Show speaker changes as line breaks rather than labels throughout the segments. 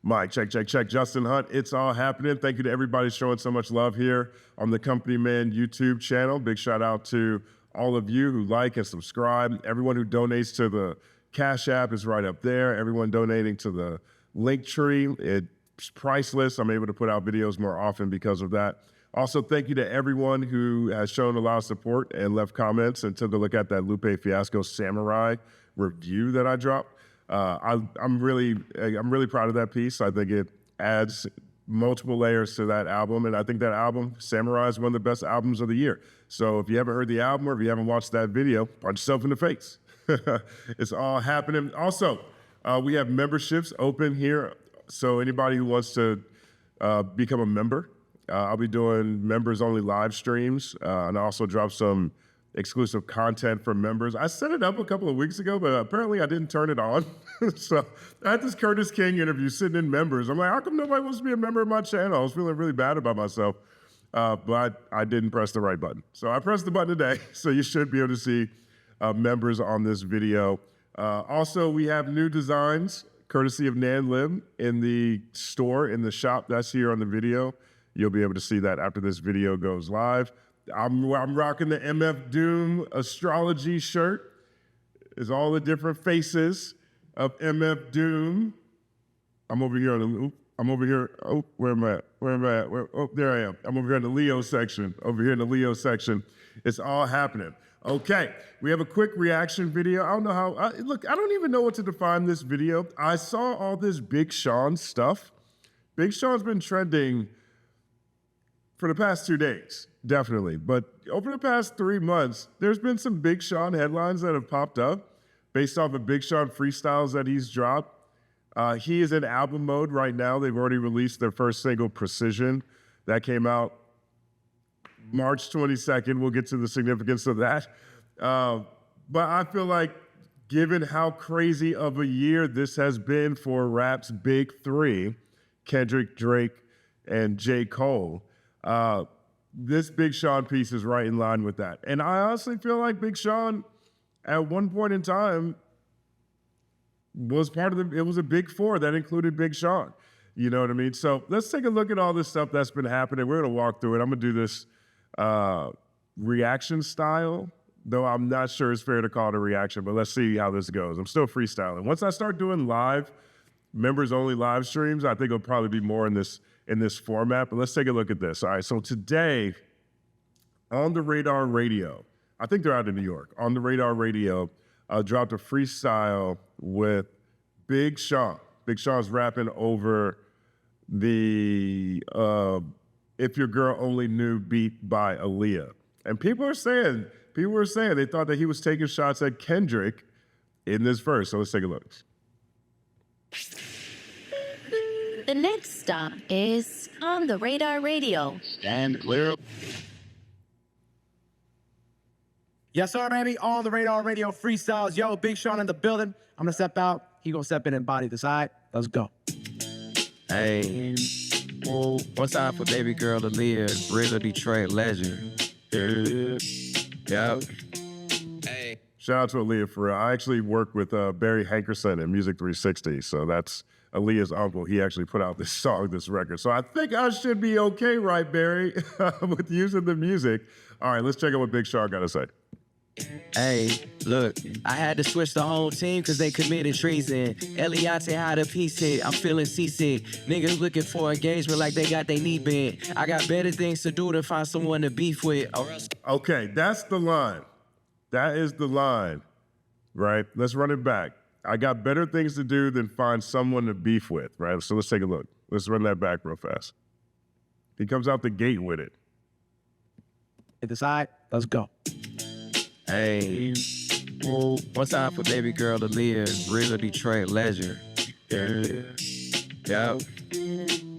Mike, check. Justin Hunt, it's all happening. Thank you to everybody showing so much love here on the Company Man YouTube channel. Big shout out to all of you who like and subscribe. Everyone who donates to the Cash App is right up there. Everyone donating to the Linktree, it's priceless. I'm able to put out videos more often because of that. Also, thank you to everyone who has shown a lot of support and left comments and took a look at that Lupe Fiasco Samurai review that I dropped. I'm really proud of that piece. I think it adds multiple layers to that album, and I think that album, Samurai, is one of the best albums of the year. So if you haven't heard the album or if you haven't watched that video, punch yourself in the face. It's all happening. Also, we have memberships open here, so anybody who wants to become a member, I'll be doing members-only live streams, and I also drop some exclusive content for members. I set it up a couple of weeks ago, but apparently I didn't turn it on. So I had this Curtis King interview sitting in members. I'm like, how come nobody wants to be a member of my channel? I was feeling really bad about myself, but I didn't press the right button. So I pressed the button today, so you should be able to see members on this video. Also, we have new designs, courtesy of Nan Lim, in the store, in the shop that's here on the video. You'll be able to see that after this video goes live. I'm rocking the MF Doom astrology shirt. It's all the different faces of MF Doom. I'm over here oh, where am I at? Oh, there I am. I'm over here in the Leo section. It's all happening. Okay, we have a quick reaction video. I don't know how, look, I don't even know what to define this video. I saw all this Big Sean stuff. Big Sean's been trending for the past 2 days, definitely. But over the past 3 months, there's been some Big Sean headlines that have popped up based off of Big Sean freestyles that he's dropped. He is in album mode right now. They've already released their first single, Precision. That came out March 22nd. We'll get to the significance of that. But I feel like given how crazy of a year this has been for rap's big three, Kendrick, Drake, and J. Cole, this Big Sean piece is right in line with that. And I honestly feel like Big Sean, at one point in time, was part of it was a big four that included Big Sean. You know what I mean? So let's take a look at all this stuff that's been happening. We're gonna walk through it. I'm gonna do this reaction style, though I'm not sure it's fair to call it a reaction, but let's see how this goes. I'm still freestyling. Once I start doing live, members only live streams, I think it'll probably be more in this format, but let's take a look at this. All right, so today on the Radar Radio, I think they're out in New York, on the Radar Radio, dropped a freestyle with Big Sean. Big Sean's rapping over the If Your Girl Only Knew beat by Aaliyah. And people were saying they thought that he was taking shots at Kendrick in this verse. So let's take a look.
The next stop is on the Radar Radio.
Stand clear.
Yes, sir, baby. On the Radar Radio freestyles. Yo, Big Sean in the building. I'm gonna step out. He gonna step in and body the side. Let's go.
Hey, one time for baby girl Aaliyah, real Detroit legend. Yeah. Hey.
Shout out to Aaliyah for real. I actually worked with Barry Hankerson at Music 360, so that's Aaliyah's uncle. He actually put out this song, this record. So I think I should be okay, right, Barry, with using the music. All right, let's check out what Big Sean got to say.
Hey, look, I had to switch the whole team cause they committed treason. Eliante had a piece hit, I'm feeling seasick. Niggas looking for engagement like they got their knee bent. I got better things to do than find someone to beef with.
Okay, that's the line. That is the line, right? Let's run it back. I got better things to do than find someone to beef with, right? So let's take a look. Let's run that back real fast. He comes out the gate with it.
Hit the side, let's go.
Hey, one time for baby girl Aaliyah, real Detroit legend. Yeah.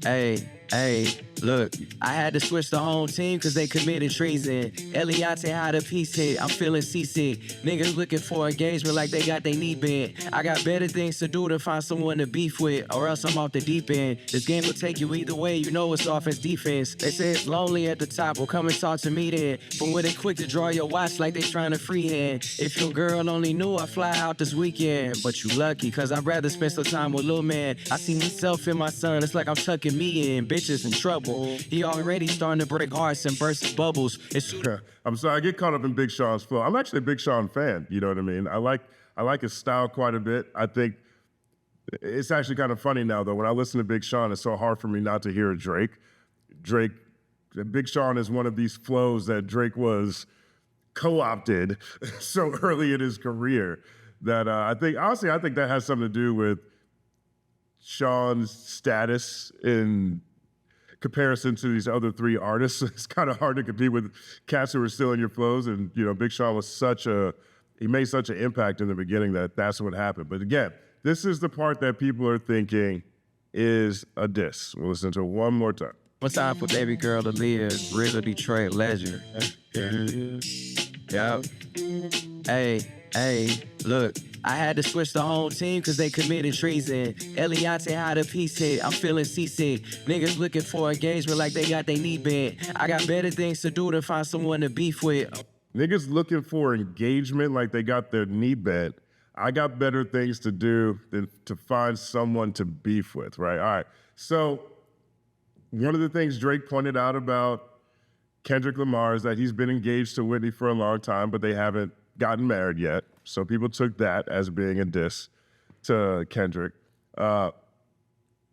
Hey, Look, I had to switch the home team cause they committed treason. Eliate had a piece hit, I'm feeling seasick. Niggas looking for engagement like they got their knee bent. I got better things to do than find someone to beef with, or else I'm off the deep end. This game will take you either way, you know it's offense, defense. They say it's lonely at the top, well come and talk to me then. But when they quick to draw your watch like they trying to freehand. If your girl only knew I fly out this weekend. But you lucky, cause I'd rather spend some time with Lil Man. I see myself in my son, it's like I'm tucking me in. Bitches in trouble. He already starting to break hearts and burst bubbles.
I'm sorry, I get caught up in Big Sean's flow. I'm actually a Big Sean fan, you know what I mean? I like his style quite a bit. I think it's actually kind of funny now, though. When I listen to Big Sean, it's so hard for me not to hear Drake. Big Sean is one of these flows that Drake was co-opted so early in his career that I think that has something to do with Sean's status in comparison to these other three artists. It's kind of hard to compete with cats who are still in your flows. And, you know, Big Sean was he made such an impact in the beginning that's what happened. But again, this is the part that people are thinking is a diss. We'll listen to it one more time.
One time for baby girl to live, real Detroit legend. Yup. Hey, look. I had to switch the home team cause they committed treason. Eliate had a piece hit, I'm feeling seasick. Niggas looking for engagement like they got their knee bent. I got better things to do than find someone to beef with.
Niggas looking for engagement like they got their knee bent. I got better things to do than to find someone to beef with, right? All right, so one of the things Drake pointed out about Kendrick Lamar is that he's been engaged to Whitney for a long time, but they haven't gotten married yet. So people took that as being a diss to Kendrick. And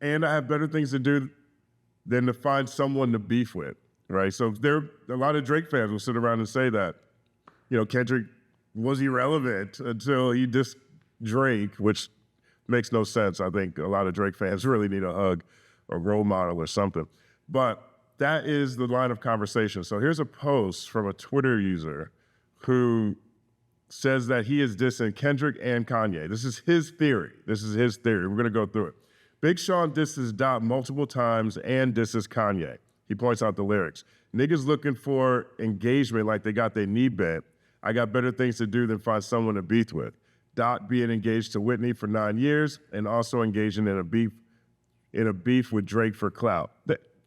I have better things to do than to find someone to beef with, right? So a lot of Drake fans will sit around and say that, you know, Kendrick was irrelevant until he dissed Drake, which makes no sense. I think a lot of Drake fans really need a hug or role model or something. But that is the line of conversation. So here's a post from a Twitter user who says that he is dissing Kendrick and Kanye. This is his theory. We're going to go through it. Big Sean disses Dot multiple times and disses Kanye. He points out the lyrics. Niggas looking for engagement like they got their knee bent. I got better things to do than find someone to beef with. Dot being engaged to Whitney for 9 years and also engaging in a beef with Drake for clout.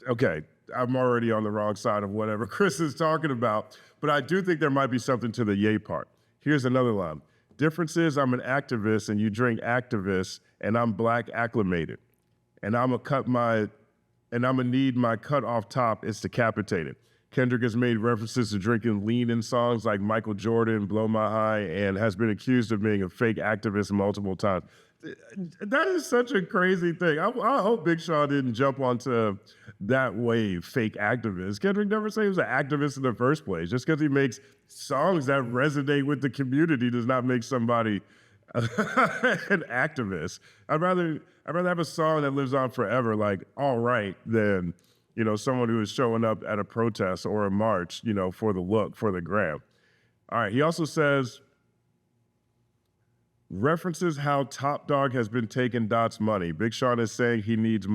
Okay, I'm already on the wrong side of whatever Chris is talking about, but I do think there might be something to the Ye part. Here's another line. Difference is I'm an activist and you drink activists and I'm black acclimated. And I'm gonna need my cut off top is decapitated. Kendrick has made references to drinking lean in songs like Michael Jordan, Blow My High, and has been accused of being a fake activist multiple times. That is such a crazy thing. I hope Big Sean didn't jump onto that wave, fake activist. Kendrick never said he was an activist in the first place. Just because he makes songs that resonate with the community does not make somebody an activist. I'd rather have a song that lives on forever, like All Right, than, you know, someone who is showing up at a protest or a march, you know, for the look, for the gram. All right, he also says, references how Top Dog has been taking Dot's money. Big Sean is saying he needs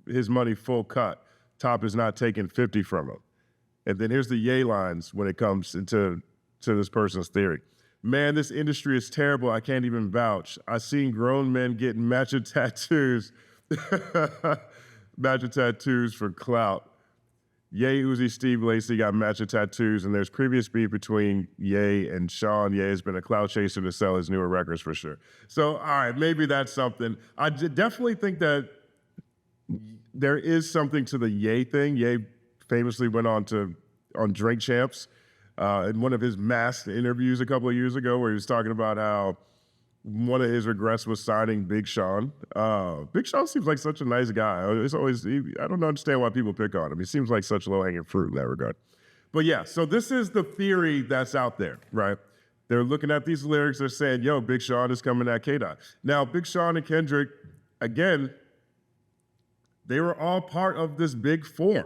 his money full cut. Top is not taking 50 from him. And then here's the Ye lines when it comes to this person's theory. Man, this industry is terrible. I can't even vouch. I've seen grown men getting matching tattoos. Matching tattoos for clout. Ye, Uzi, Steve Lacy got matching tattoos, and there's previous beef between Ye and Sean. Ye has been a clout chaser to sell his newer records for sure. So, all right, maybe that's something. I definitely think that there is something to the Ye thing. Ye famously went on Drink Champs in one of his masked interviews a couple of years ago where he was talking about how one of his regrets was signing Big Sean. Big Sean seems like such a nice guy. I don't understand why people pick on him. He seems like such low-hanging fruit in that regard. But yeah, so this is the theory that's out there, right? They're looking at these lyrics, they're saying, yo, Big Sean is coming at K-Dot. Now, Big Sean and Kendrick, again, they were all part of this big four.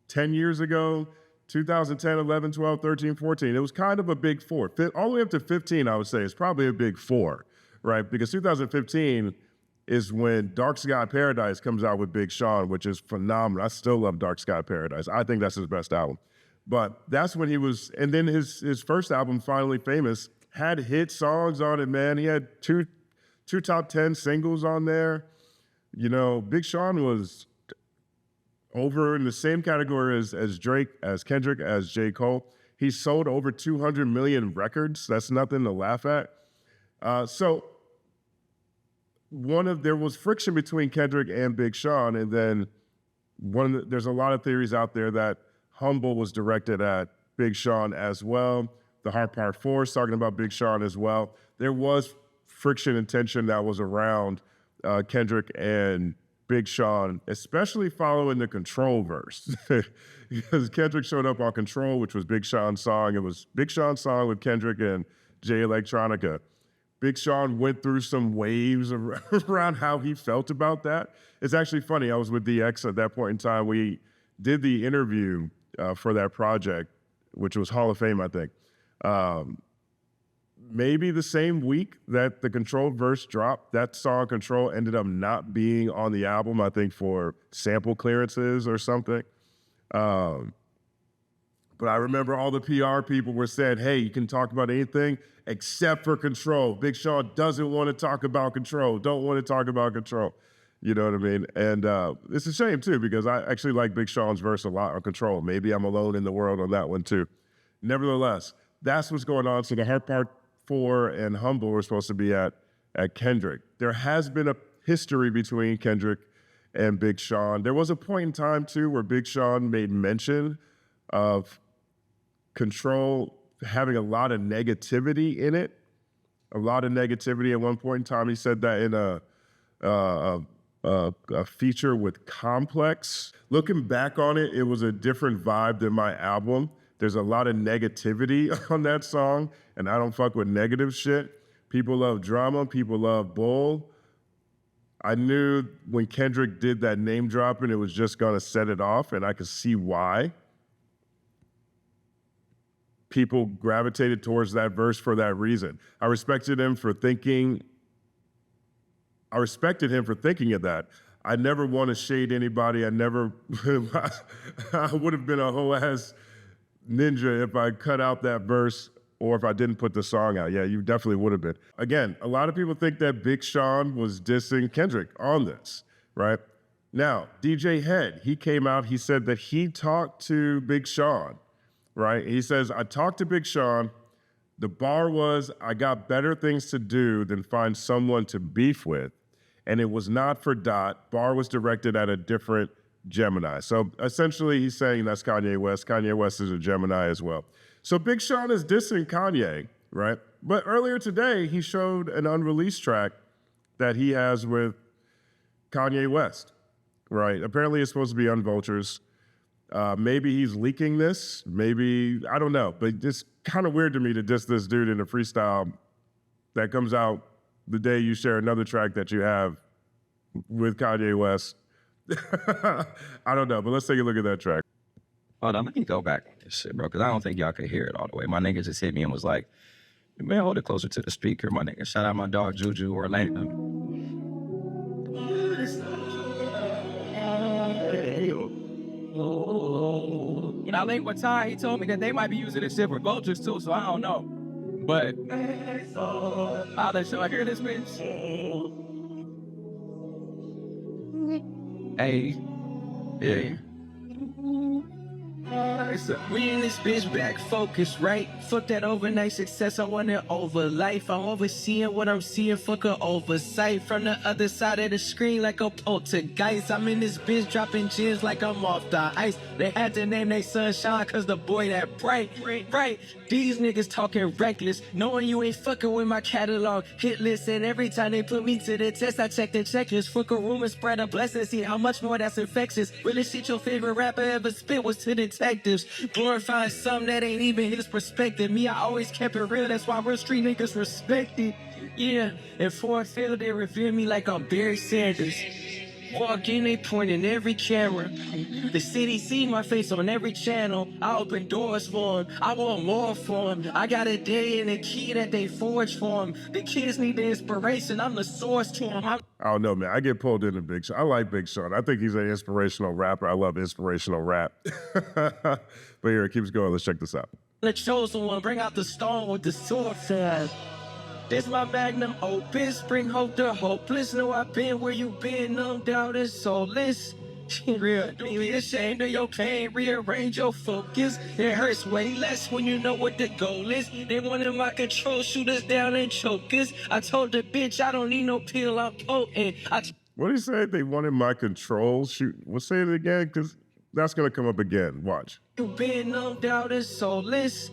10 years ago, 2010, 11, 12, 13, 14. It was kind of a big four. All the way up to 15, I would say, is probably a big four, right? Because 2015, is when Dark Sky Paradise comes out with Big Sean, which is phenomenal. I still love Dark Sky Paradise. I think that's his best album. But that's when he was, and then his first album, Finally Famous, had hit songs on it, man. He had two top 10 singles on there. You know, Big Sean was over in the same category as Drake, as Kendrick, as J. Cole. He sold over 200 million records. That's nothing to laugh at. So there was friction between Kendrick and Big Sean, and then there's a lot of theories out there that Humble was directed at Big Sean as well. The Heart Part 4 is talking about Big Sean as well. There was friction and tension that was around Kendrick and Big Sean, especially following the Control verse. Because Kendrick showed up on Control, which was Big Sean's song. It was Big Sean's song with Kendrick and Jay Electronica. Big Sean went through some waves around how he felt about that. It's actually funny. I was with DX at that point in time. We did the interview for that project, which was Hall of Fame, I think. Maybe the same week that the Control verse dropped, that song Control ended up not being on the album, I think for sample clearances or something. But I remember all the PR people were saying, hey, you can talk about anything except for Control. Big Sean doesn't want to talk about Control, don't want to talk about Control. You know what I mean? And it's a shame too, because I actually like Big Sean's verse a lot on Control. Maybe I'm alone in the world on that one too. Nevertheless, that's what's going on. So the Heart Part 4 and Humble were supposed to be at Kendrick. There has been a history between Kendrick and Big Sean. There was a point in time too where Big Sean made mention of Control having a lot of negativity in it. A lot of negativity. At one point in time, he said that in a feature with Complex. Looking back on it, it was a different vibe than my album. There's a lot of negativity on that song, and I don't fuck with negative shit. People love drama, people love bull. I knew when Kendrick did that name dropping, it was just gonna set it off, and I could see why. People gravitated towards that verse for that reason. I respected him for thinking of that. I never want to shade anybody. I would have been a whole ass ninja if I cut out that verse or if I didn't put the song out. Yeah, you definitely would have been. Again, a lot of people think that Big Sean was dissing Kendrick on this, right? Now, DJ Head, he came out, he said that he talked to Big Sean, right? He says, I talked to Big Sean. The bar was, I got better things to do than find someone to beef with. And it was not for Dot. Bar was directed at a different Gemini. So essentially he's saying that's Kanye West. Kanye West is a Gemini as well. So Big Sean is dissing Kanye, right? But earlier today, he showed an unreleased track that he has with Kanye West, right? Apparently it's supposed to be on Vultures. Maybe he's leaking this, maybe, I don't know. But it's kind of weird to me to diss this dude in a freestyle that comes out the day you share another track that you have with Kanye West. I don't know, but let's take a look at that track.
Hold on, let me go back on this shit, bro, because I don't think y'all could hear it all the way. My nigga just hit me and was like, man, hold it closer to the speaker, my nigga. Shout out my dog, Juju Orlando. You know, I think one time he told me that they might be using this shit for vultures too, so I don't know. But I'll let y'all hear this bitch. Hey, yeah. We in this bitch back focused, right? Fuck that overnight success, I want it over life. I'm overseeing what I'm seeing, fuck a oversight. From the other side of the screen like a poltergeist. I'm in this bitch dropping gems like I'm off the ice. They had to name they sunshine cause the boy that bright. These niggas talking reckless, knowing you ain't fucking with my catalog hit list. And every time they put me to the test, I check the checklist. Fuck a rumor, spread a blessing, see how much more that's infectious. Really shit your favorite rapper ever spit was to detectives. Glorifying something that ain't even his perspective. Me, I always kept it real, that's why real street niggas respect it. Yeah, in foreign field, they revere me like I'm Barry Sanders. Walk in, they point in every camera. The city see my face on every channel. I open doors for them. I want more for them. I got a day and a key that they forged for them. The kids need the inspiration. I'm the source to them.
I don't know, man. I get pulled into Big Sean. I like Big Sean. I think he's an inspirational rapper. I love inspirational rap. But here, it keeps going. Let's check this out.
The chosen one, bring out the stone with the sword. This my magnum opus, bring hope to hopeless. Know I've been where you been, no doubt it's soulless. Real, don't be ashamed of your pain, rearrange your focus. It hurts way less when you know what the goal is. They wanted my control, shoot us down and choke us. I told the bitch I don't need no pill, I'm potent.
What did he say? They wanted my control? Shoot, we'll say it again, because that's going to come up again. Watch.
You been no doubt is soulless.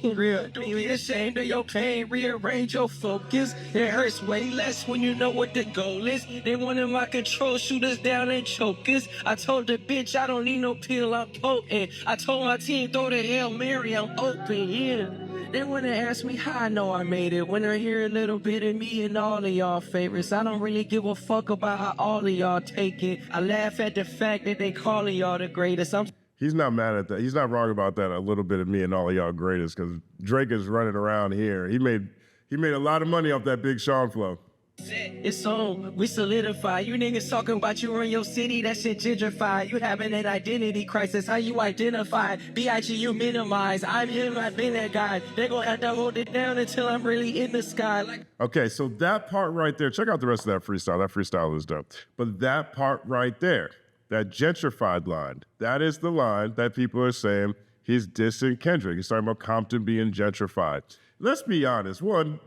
Real, don't be ashamed of your pain, rearrange your focus. It hurts way less when you know what the goal is. They wanted my control, shoot us down and choke us. I told the bitch I don't need no pill, I'm potent. I told my team throw the Hail Mary, I'm open, yeah. They wanna ask me how I know I made it. When I hear a little bit of me and all of y'all favorites, I don't really give a fuck about how all of y'all take it. I laugh at the fact that they calling y'all the greatest.
He's not mad at that. He's not wrong about that. A little bit of me and all of y'all greatest, because Drake is running around here. He made a lot of money off that Big Sean flow.
It's on, we solidify. You niggas talking about you run your city, that shit gentrified. You having an identity crisis, how you identify? B.I.G. you minimize. I'm him, I've been that guy. They gonna have to hold it down until I'm really in the sky.
Okay, so that part right there, check out the rest of that freestyle. That freestyle is dope. But that part right there, that gentrified line, that is the line that people are saying he's dissing Kendrick. He's talking about Compton being gentrified. Let's be honest. One,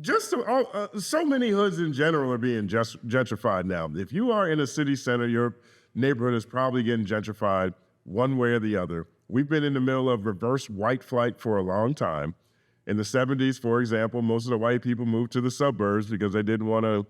just so many hoods in general are being gentrified now. If you are in a city center, your neighborhood is probably getting gentrified one way or the other. We've been in the middle of reverse white flight for a long time. In the 70s, for example, most of the white people moved to the suburbs because they didn't want to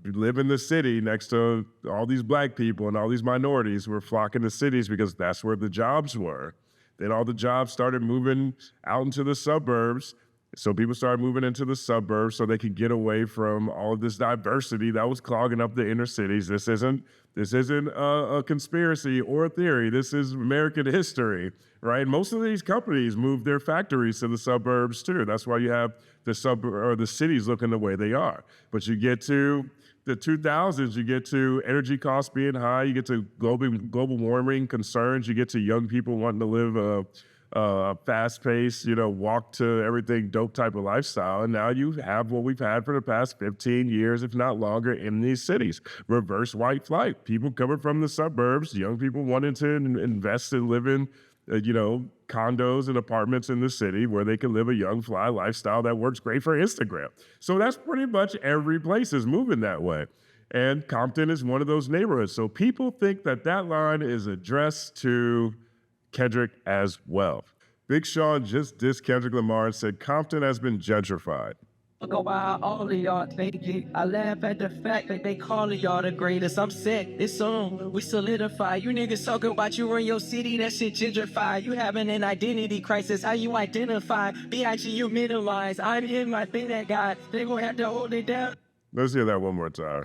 live in the city next to all these black people, and all these minorities were flocking to cities because that's where the jobs were. Then all the jobs started moving out into the suburbs. So people started moving into the suburbs so they could get away from all of this diversity that was clogging up the inner cities. This isn't a conspiracy or a theory. This is American history, right? Most of these companies moved their factories to the suburbs too. That's why you have the cities looking the way they are. But you get to the 2000s, you get to energy costs being high, you get to global warming concerns, you get to young people wanting to live a fast-paced, walk to everything dope type of lifestyle. And now you have what we've had for the past 15 years, if not longer, in these cities. Reverse white flight. People coming from the suburbs, young people wanting to invest and live in, condos and apartments in the city where they can live a young fly lifestyle that works great for Instagram. So that's pretty much every place is moving that way. And Compton is one of those neighborhoods. So people think that that line is addressed to Kendrick as well. Big Sean just dissed Kendrick Lamar and said Compton has been gentrified.
Go by all of y'all take it. I laugh at the fact that they calling y'all the greatest. I'm set, it's on, we solidify. You niggas talking about you run your city, that shit gentrified. You having an identity crisis, how you identify? B.I.G. you minimize. I'm him, I've been that guy. They gonna have to hold it down.
Let's hear that one more time.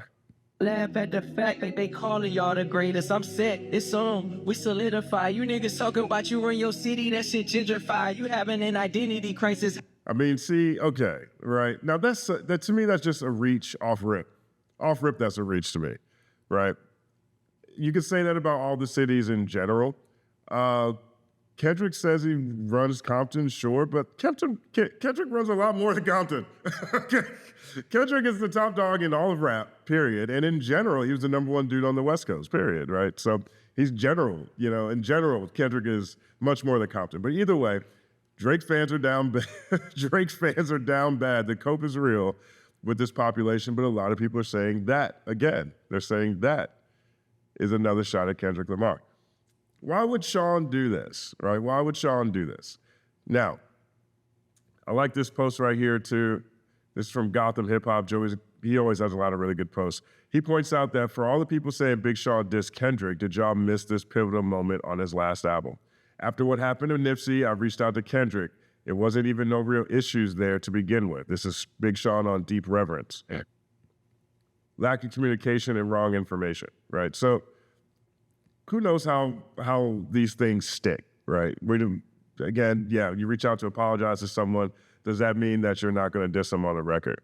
Laugh at the fact that they calling y'all the greatest. I'm set, it's on, we solidify. You niggas talking about you run your city, that shit gentrified. You having an identity crisis.
I mean, see, okay, right. Now that to me, that's just a reach off rip. Off rip, that's a reach to me, right? You could say that about all the cities in general. Kendrick says he runs Compton, sure, but Kendrick runs a lot more than Compton. Kendrick is the top dog in all of rap, period. And in general, he was the #1 dude on the West Coast, period, right? So he's general, in general, Kendrick is much more than Compton. But either way, Drake fans are down bad. Drake fans are down bad. The cope is real with this population, but a lot of people are saying that again. They're saying that is another shot at Kendrick Lamar. Why would Sean do this, right? Why would Sean do this? Now, I like this post right here too. This is from Gotham Hip Hop. He always has a lot of really good posts. He points out that for all the people saying Big Sean dissed Kendrick, did y'all miss this pivotal moment on his last album? After what happened to Nipsey, I've reached out to Kendrick. It wasn't even no real issues there to begin with. This is Big Sean on Deep Reverence. lack of communication and wrong information, right? So who knows how these things stick, right? Again, yeah, you reach out to apologize to someone. Does that mean that you're not going to diss them on the record?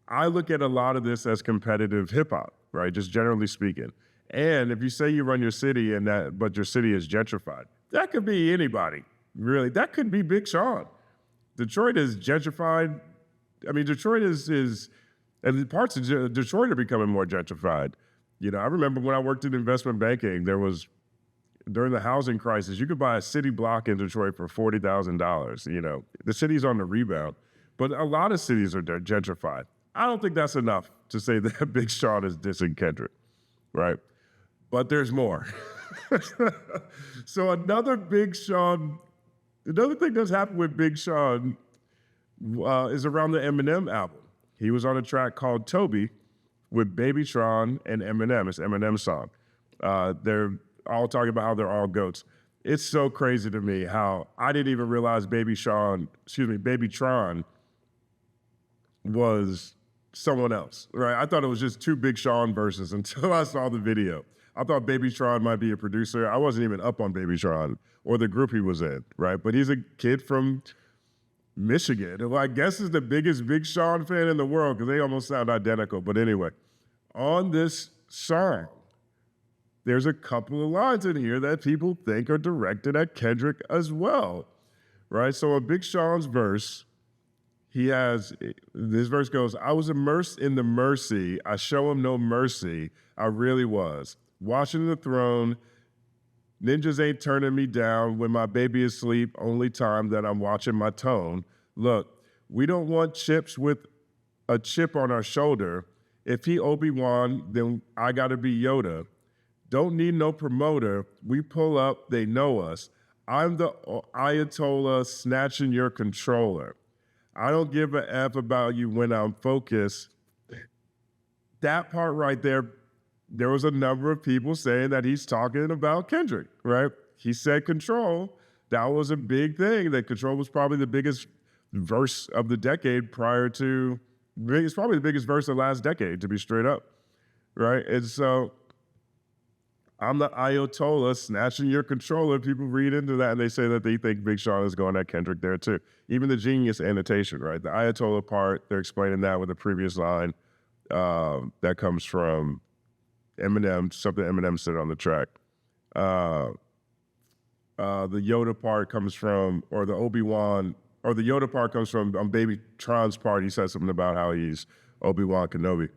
I look at a lot of this as competitive hip hop, right? Just generally speaking. And if you say you run your city but your city is gentrified, that could be anybody, really. That could be Big Sean. Detroit is gentrified. I mean, Detroit and parts of Detroit are becoming more gentrified. You know, I remember when I worked in investment banking, during the housing crisis, you could buy a city block in Detroit for $40,000. You know, the city's on the rebound, but a lot of cities are gentrified. I don't think that's enough to say that Big Sean is dissing Kendrick, right? But there's more. So another thing that's happened with Big Sean is around the Eminem album. He was on a track called Tobey with Baby Tron and Eminem. It's Eminem's song. They're all talking about how they're all goats. It's so crazy to me how I didn't even realize Baby Tron was someone else, right? I thought it was just two Big Sean verses until I saw the video. I thought Baby Tron might be a producer. I wasn't even up on Baby Tron or the group he was in, right? But he's a kid from Michigan, who I guess is the biggest Big Sean fan in the world because they almost sound identical. But anyway, on this song, there's a couple of lines in here that people think are directed at Kendrick as well, right? So on Big Sean's verse, this verse goes, I was immersed in the mercy. I show him no mercy. I really was. Watching the throne, ninjas ain't turning me down. When my baby is asleep, only time that I'm watching my tone. Look, we don't want chips with a chip on our shoulder. If he Obi-Wan, then I gotta be Yoda. Don't need no promoter. We pull up, they know us. I'm the Ayatollah snatching your controller. I don't give a F about you when I'm focused. That part right there was a number of people saying that he's talking about Kendrick, right? He said control. That was a big thing. That control was probably the biggest verse of the decade it's probably the biggest verse of the last decade, to be straight up, right? And so I'm the Ayatollah snatching your controller. People read into that and they say that they think Big Sean is going at Kendrick there too. Even the genius annotation, right? The Ayatollah part, they're explaining that with a previous line that comes from Eminem, something Eminem said on the track. The Yoda part comes from, or the Obi-Wan, or the Yoda part comes from on Baby Tron's part. He said something about how he's Obi-Wan Kenobi.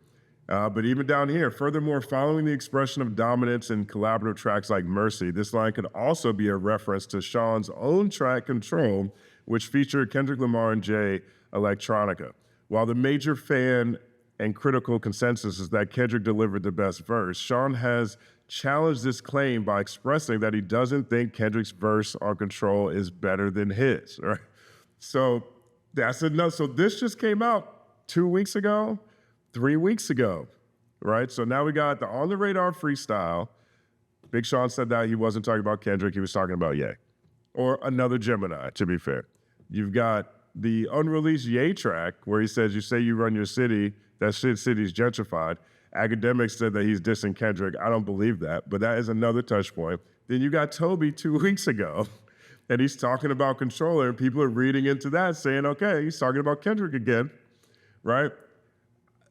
But even down here, furthermore, following the expression of dominance in collaborative tracks like Mercy, this line could also be a reference to Sean's own track Control, which featured Kendrick Lamar and Jay Electronica. While the major fan and critical consensus is that Kendrick delivered the best verse, Sean has challenged this claim by expressing that he doesn't think Kendrick's verse on Control is better than his, right? So that's enough. So this just came out 2 weeks ago, 3 weeks ago, right? So now we got the On the Radar freestyle. Big Sean said that he wasn't talking about Kendrick, he was talking about Ye. Or another Gemini, to be fair. You've got the Unreleased Ye track where he says, you say you run your city, that city's gentrified. Academics said that he's dissing Kendrick. I don't believe that, but that is another touch point. Then you got Tobey 2 weeks ago, and he's talking about Controller, and people are reading into that saying, okay, he's talking about Kendrick again, right?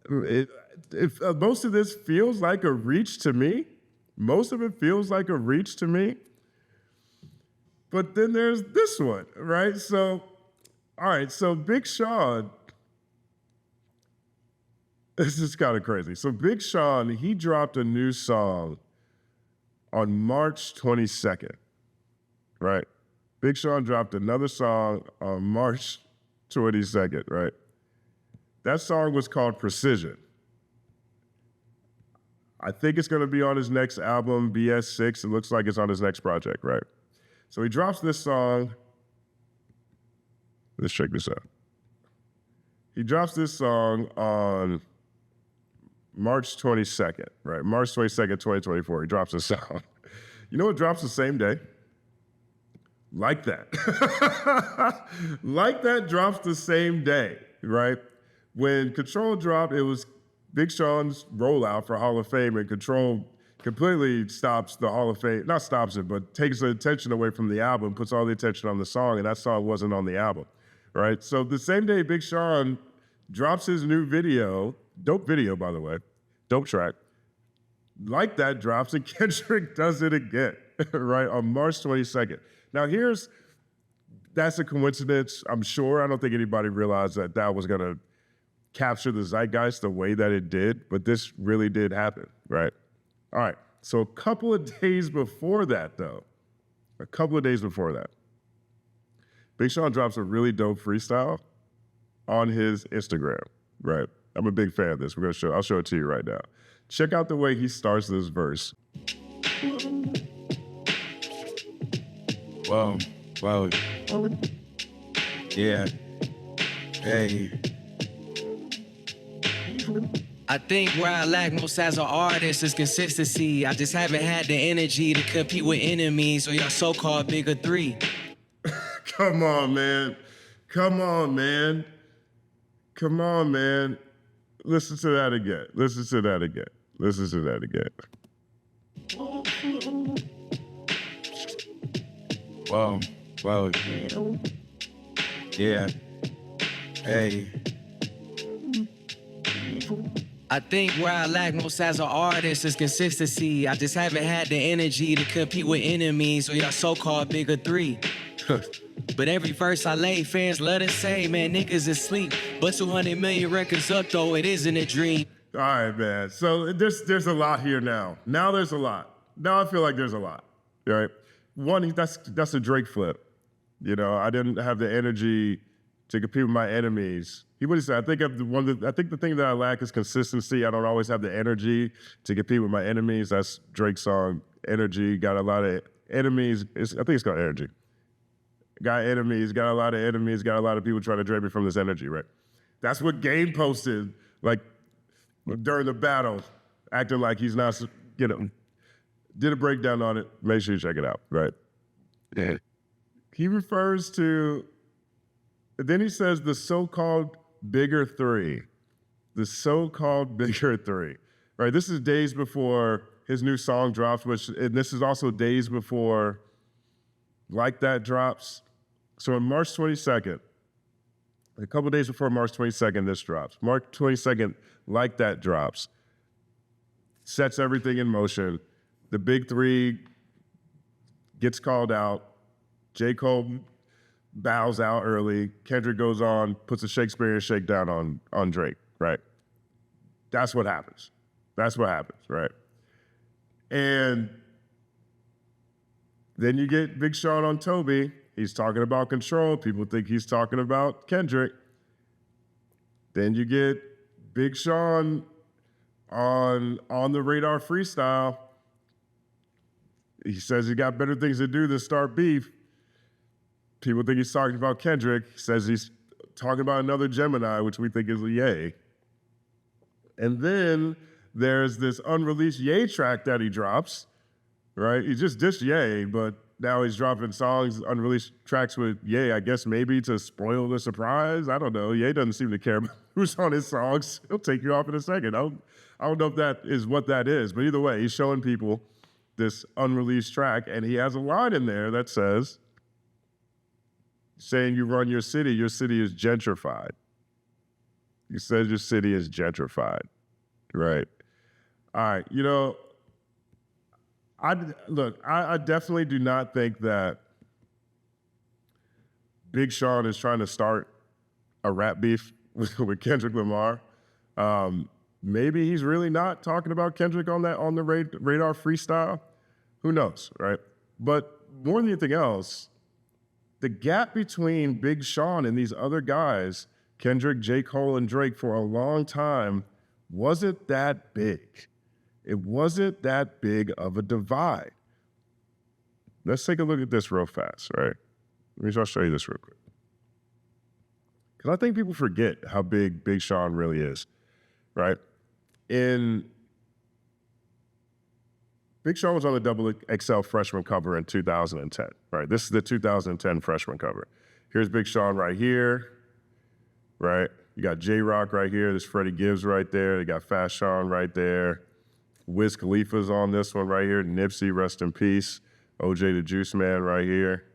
Most of this feels like a reach to me. Most of it feels like a reach to me. But then there's this one, right? So, all right, so Big Sean, this is kind of crazy. So Big Sean, he dropped a new song on March 22nd, right? Big Sean dropped another song on March 22nd, right? That song was called Precision. I think it's gonna be on his next album, BS6. It looks like it's on his next project, right? So he drops this song. Let's check this out. He drops this song on March 22nd, right? March 22nd, 2024, he drops this song. You know what drops the same day? Like That. Like That drops the same day, right? When Control dropped, it was Big Sean's rollout for Hall of Fame and Control completely stops the Hall of Fame, not stops it, but takes the attention away from the album, puts all the attention on the song, and that song wasn't on the album, right? So the same day Big Sean drops his new video, dope video, by the way, dope track, Like That drops, and Kendrick does it again, right, on March 22nd. Now that's a coincidence, I'm sure. I don't think anybody realized that that was gonna capture the zeitgeist the way that it did, but this really did happen, right? All right, so a couple of days before that, Big Sean drops a really dope freestyle on his Instagram, right? I'm a big fan of this. I'll show it to you right now. Check out the way he starts this verse.
Whoa, yeah, hey. I think where I lack most as an artist is consistency. I just haven't had the energy to compete with enemies or your so-called bigger three.
Come on, man. Come on, man. Come on, man. Listen to that again. Listen to that again. Listen to that again.
Whoa, yeah, hey. I think where I lack most as an artist is consistency. I just haven't had the energy to compete with enemies or your so-called bigger three. But every verse I lay, fans love to say, man, niggas is asleep. But 200 million records up, though, it isn't a dream.
All right, man. So there's a lot here now. Now there's a lot. Now I feel like there's a lot, right? One, that's a Drake flip. You know, I didn't have the energy to compete with my enemies. He would have said, I think the thing that I lack is consistency. I don't always have the energy to compete with my enemies. That's Drake's song, Energy. Got a lot of enemies. I think it's called Energy. Got enemies, got a lot of enemies, got a lot of people trying to drain me from this energy, right? That's what Game posted, like, during the battle, acting like he's not, you know, did a breakdown on it. Make sure you check it out, right? Yeah. He refers to, then he says the so-called bigger three. The so-called bigger three, right? This is days before his new song drops, and this is also days before Like That drops. So on March 22nd, a couple days before March 22nd, this drops. March 22nd, Like That drops. Sets everything in motion. The big three gets called out. J. Cole bows out early. Kendrick goes on, puts a Shakespearean shakedown on Drake, right? That's what happens. That's what happens, right? And then you get Big Sean on Tobey. He's talking about Control. People think he's talking about Kendrick. Then you get Big Sean on the Radar Freestyle. He says he got better things to do than start beef. People think he's talking about Kendrick. He says he's talking about another Gemini, which we think is Ye. And then there's this Unreleased Ye track that he drops, right? He just dissed Ye, but now he's dropping songs, unreleased tracks with Ye, I guess maybe to spoil the surprise. I don't know. Ye doesn't seem to care about who's on his songs. He'll take you off in a second. I don't know if that is what that is, but either way, he's showing people this unreleased track, and he has a line in there that says, saying you run your city is gentrified. He says your city is gentrified, right? All right, you know, I definitely do not think that Big Sean is trying to start a rap beef with Kendrick Lamar. Maybe he's really not talking about Kendrick on the Radar Freestyle. Who knows, right? But more than anything else, the gap between Big Sean and these other guys, Kendrick, J. Cole, and Drake, for a long time, wasn't that big. It wasn't that big of a divide. Let's take a look at this real fast, right? I'll show you this real quick. Because I think people forget how big Big Sean really is, right? Big Sean was on the Double XL freshman cover in 2010, right? This is the 2010 freshman cover. Here's Big Sean right here, right? You got J-Rock right here. There's Freddie Gibbs right there. They got Fast Sean right there. Wiz Khalifa's on this one right here. Nipsey, rest in peace. OJ the Juice Man right here.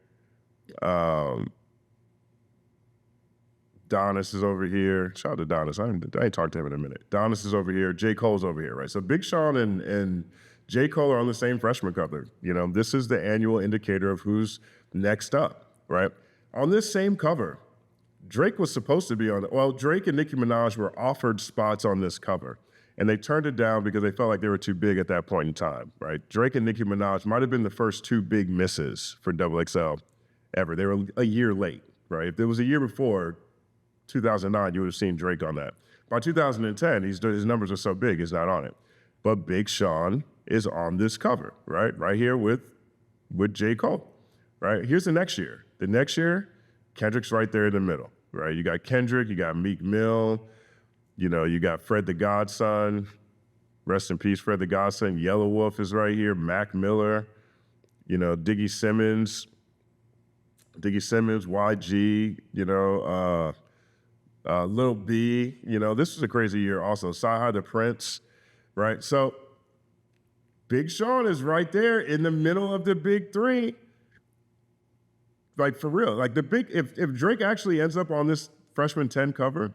Donis is over here. Shout out to Donis. I ain't talked to him in a minute. Donis is over here. J. Cole's over here, right? So Big Sean and J. Cole are on the same freshman cover. You know, this is the annual indicator of who's next up, right? On this same cover, Drake was supposed to be on it. Well, Drake and Nicki Minaj were offered spots on this cover, and they turned it down because they felt like they were too big at that point in time, right? Drake and Nicki Minaj might have been the first two big misses for XXL ever. They were a year late, right? If it was a year before, 2009, you would have seen Drake on that. By 2010, his numbers are so big, he's not on it. But Big Sean is on this cover, right? Right here with J. Cole, right? Here's the next year. The next year, Kendrick's right there in the middle, right? You got Kendrick, you got Meek Mill, you know, you got Fred the Godson, rest in peace, Fred the Godson. Yellow Wolf is right here, Mac Miller, you know, Diggy Simmons, YG, you know, Lil B, you know, this was a crazy year also. Sci-Hi the Prince, right? So Big Sean is right there in the middle of the big three. Like, for real. Like, if Drake actually ends up on this freshman 10 cover,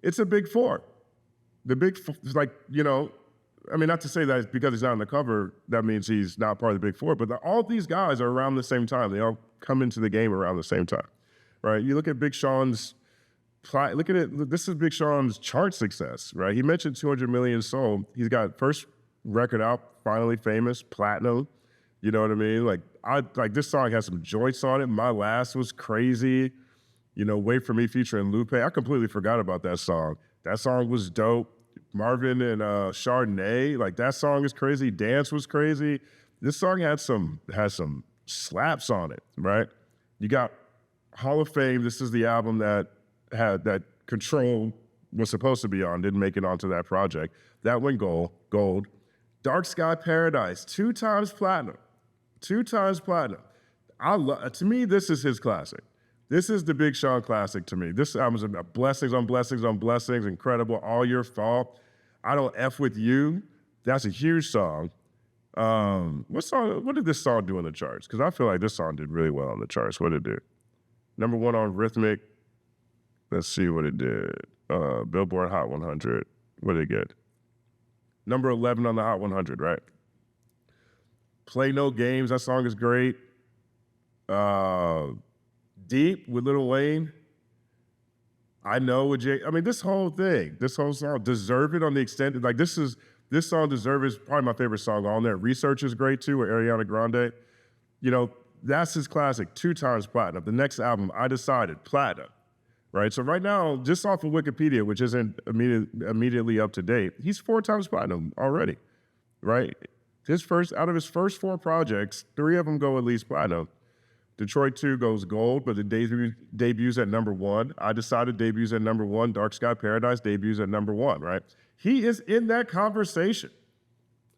it's a big four. Like, you know, I mean, not to say that it's because he's not on the cover, that means he's not part of the big four, but all these guys are around the same time. They all come into the game around the same time, right? You look at Big Sean's look at it. This is Big Sean's chart success, right? He mentioned 200 million sold. He's got first record out, Finally Famous, platinum. You know what I mean? Like this song has some joints on it. My Last was crazy. You know, Wait For Me featuring Lupe. I completely forgot about that song. That song was dope. Marvin and Chardonnay, like that song is crazy. Dance was crazy. This song has some slaps on it, right? You got Hall of Fame. This is the album that Control was supposed to be on, didn't make it onto that project. That went gold. Dark Sky Paradise, 2 times platinum. To me, this is his classic. This is the Big Sean classic to me. This album is blessings on blessings on blessings, incredible, All Your Fault. I Don't F With You, that's a huge song. What did this song do on the charts? Because I feel like this song did really well on the charts. What did it do? Number 1 on Rhythmic. Let's see what it did. Billboard Hot 100. What did it get? Number 11 on the Hot 100, right? Play No Games, that song is great. Deep with Lil Wayne. I Know with Jay. I mean, this whole song, Deserve It on the extended, like this song, Deserve It, is probably my favorite song on there. Research is great too, with Ariana Grande. You know, that's his classic, 2 times platinum. The next album, I Decided, platinum. Right, so right now, just off of Wikipedia, which isn't immediately up to date, he's 4 times platinum already, right? Out of his first 4 projects, 3 of them go at least platinum. Detroit 2 goes gold, but it debuts at number 1. I Decided debuts at number 1. Dark Sky Paradise debuts at number 1, right? He is in that conversation.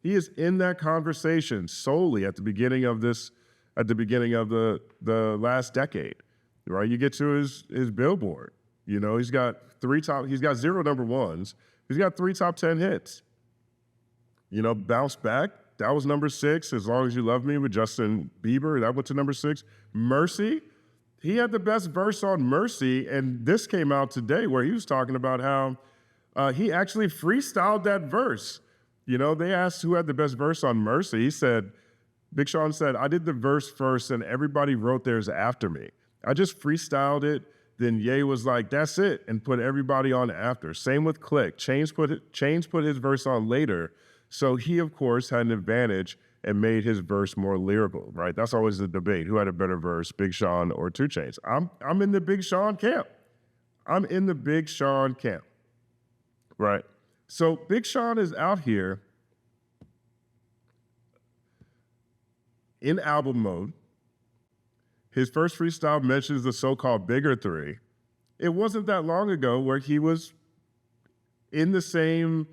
He is in that conversation solely at the beginning of the last decade. Right, you get to his Billboard. You know, he's got 0 number 1s. He's got 3 top 10 hits. You know, Bounce Back, that was number 6. As Long As You Love Me with Justin Bieber, that went to number 6. Mercy, he had the best verse on Mercy, and this came out today where he was talking about how he actually freestyled that verse. You know, they asked who had the best verse on Mercy. He said, Big Sean said, I did the verse first and everybody wrote theirs after me. I just freestyled it, then Ye was like, that's it, and put everybody on after. Same with Click. Chainz put his verse on later, so he, of course, had an advantage and made his verse more lyrical, right? That's always the debate. Who had a better verse, Big Sean or 2 Chainz? I'm in the Big Sean camp. Right? So Big Sean is out here in album mode. His first freestyle mentions the so-called bigger 3. It wasn't that long ago where he was in the same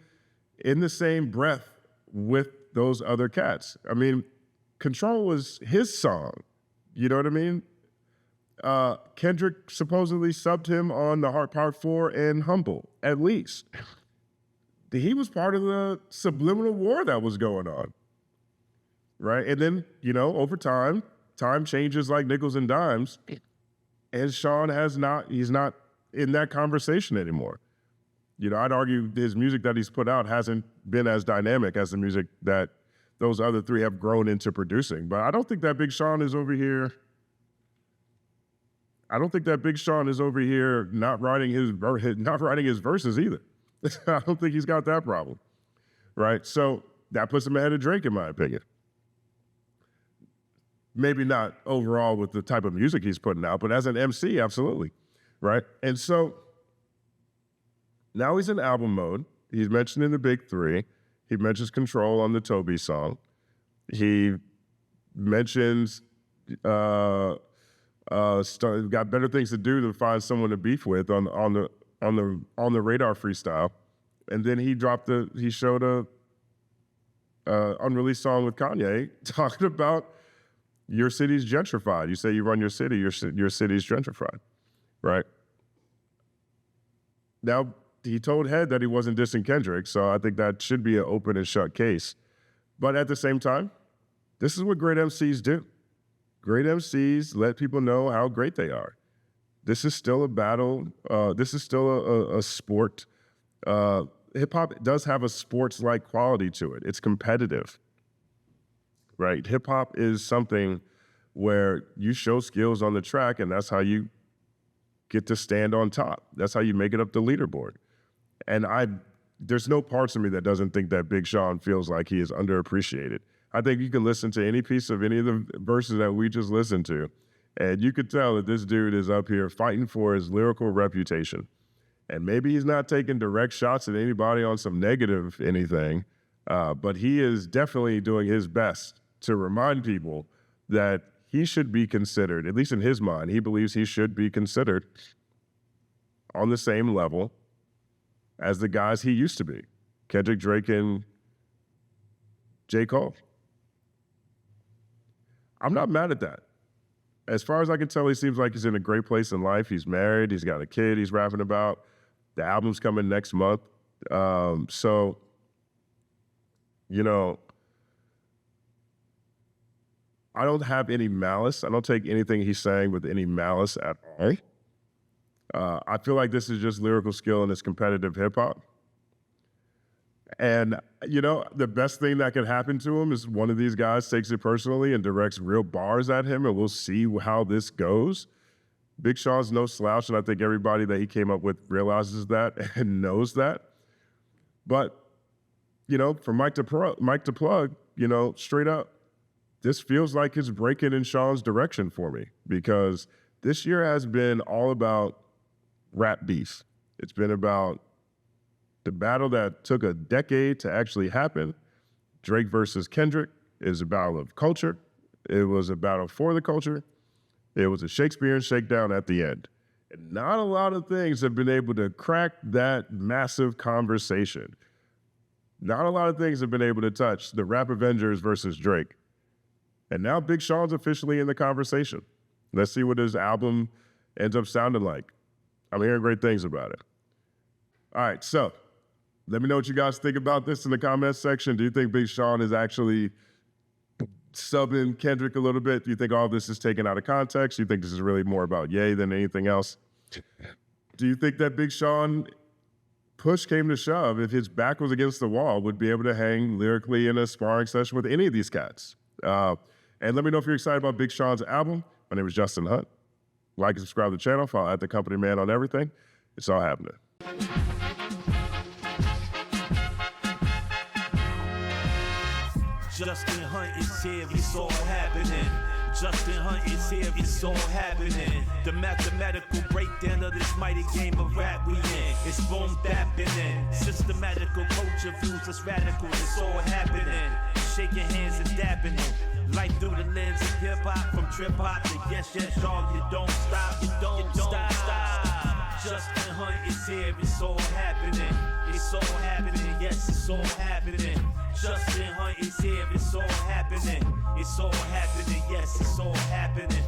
breath with those other cats. I mean, Control was his song. You know what I mean? Kendrick supposedly subbed him on the Heart Part 4 and Humble, at least. He was part of the subliminal war that was going on, right? And then, you know, over time changes like nickels and dimes, and Sean he's not in that conversation anymore. You know, I'd argue his music that he's put out hasn't been as dynamic as the music that those other three have grown into producing. But I don't think that Big Sean is over here. I don't think that Big Sean is over here not writing his verses either. I don't think he's got that problem, right? So that puts him ahead of Drake, in my opinion. Maybe not overall with the type of music he's putting out, but as an MC, absolutely, right? And so now he's in album mode. He's mentioned in the Big Three. He mentions Control on the Tobey song. He mentions got better things to do to find someone to beef with on the Radar Freestyle, and then he showed a unreleased song with Kanye talking about your city's gentrified. You say you run your city, your city's gentrified, right? Now, he told Head that he wasn't dissing Kendrick, so I think that should be an open and shut case. But at the same time, this is what great MCs do. Great MCs let people know how great they are. This is still a battle. This is still a sport. Hip-hop does have a sports-like quality to it. It's competitive, right? Hip-hop is something where you show skills on the track, and that's how you get to stand on top. That's how you make it up the leaderboard. And there's no parts of me that doesn't think that Big Sean feels like he is underappreciated. I think you can listen to any piece of any of the verses that we just listened to, and you could tell that this dude is up here fighting for his lyrical reputation. And maybe he's not taking direct shots at anybody on some negative anything, but he is definitely doing his best to remind people that he should be considered, at least in his mind, he believes he should be considered on the same level as the guys he used to be, Kendrick, Drake, and J. Cole. I'm not mad at that. As far as I can tell, he seems like he's in a great place in life. He's married. He's got a kid he's rapping about. The album's coming next month. So, you know, I don't have any malice. I don't take anything he's saying with any malice at all. I feel like this is just lyrical skill and it's competitive hip-hop. And, you know, the best thing that could happen to him is one of these guys takes it personally and directs real bars at him, and we'll see how this goes. Big Sean's no slouch, and I think everybody that he came up with realizes that and knows that. But, you know, for Mike to plug, you know, straight up, this feels like it's breaking in Sean's direction for me, because this year has been all about rap beef. It's been about the battle that took a decade to actually happen. Drake versus Kendrick is a battle of culture. It was a battle for the culture. It was a Shakespearean shakedown at the end. And not a lot of things have been able to crack that massive conversation. Not a lot of things have been able to touch the Rap Avengers versus Drake. And now Big Sean's officially in the conversation. Let's see what his album ends up sounding like. I'm hearing great things about it. All right, so let me know what you guys think about this in the comments section. Do you think Big Sean is actually subbing Kendrick a little bit? Do you think all of this is taken out of context? Do you think this is really more about Ye than anything else? Do you think that Big Sean, push came to shove, if his back was against the wall, would be able to hang lyrically in a sparring session with any of these cats? And let me know if you're excited about Big Sean's album. My name is Justin Hunt. Like and subscribe to the channel. Follow at The Company Man on everything. It's all happening.
Justin Hunt is here, it's all happening. Justin Hunt is here, it's all happening. The mathematical breakdown of this mighty game of rap we in. It's boom happening. Systematical culture views that's radical, it's all happening. Shaking hands and dabbing them. Life through the lens of hip-hop, from trip-hop to yes, yes, y'all, you don't stop, you don't stop. Justin Hunt is here, it's all happening. It's all happening, yes, it's all happening. Justin Hunt is here, it's all happening. It's all happening, yes, it's all happening.